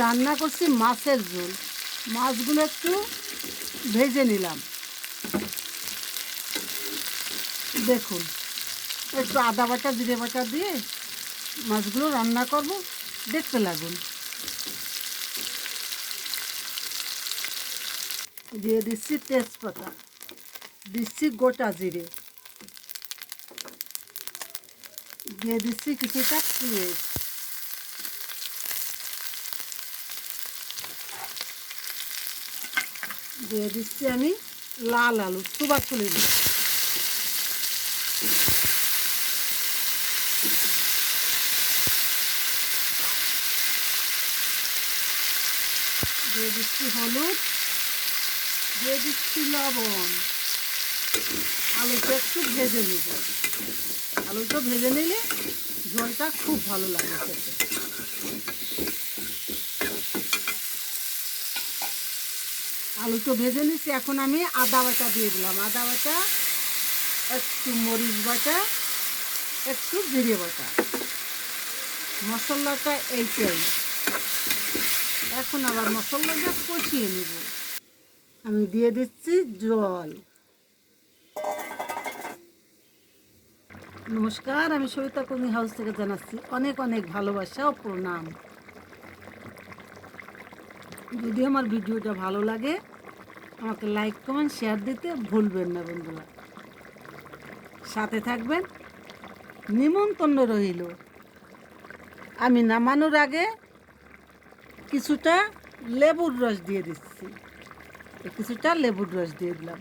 রান্না করছি মাছের ঝোল। মাছগুলো একটু ভেজে নিলাম। দেখুন, একটু আদা বাটা জিরে বাটা দিয়ে মাছগুলো রান্না করব, দেখতে লাগুন। দিয়ে দিচ্ছি তেজপাতা, দিচ্ছি গোটা জিরে, দিয়ে দিচ্ছি কিছুটা পেঁয়াজ, দিয়ে দিচ্ছি আমি লাল আলু সুবা তুলে দিই, দিয়ে দিচ্ছি হলুদ, দিয়ে দিচ্ছি লবণ। আলুটা একটু ভেজে নেব। আলুটা ভেজে নিলে ঝোলটা খুব ভালো লাগে খেতে। আলুটা ভেজে নিচ্ছি, এখন আমি আদা বাটা দিয়ে দিলাম। আদা বাটা, একটু মরিচ বাটা, একটু জিরে বাটা। মশলাটা এইটাই। এখন আবার মশলাটা কষিয়ে নেব। আমি দিয়ে দিচ্ছি জল। নমস্কার, আমি সবিতা কুকিং হাউস থেকে জানাচ্ছি অনেক অনেক ভালোবাসা ও প্রণাম। যদি আমার ভিডিওটা ভালো লাগে আমাকে লাইক কমেন্ট শেয়ার দিতে ভুলবেন না বন্ধুরা। সাথে থাকবেন, নিমন্ত্রণ রইল। আমি নামানোর আগে কিছুটা লেবুর রস দিয়ে দিচ্ছি। কিছুটা লেবুর রস দিয়ে দিলাম।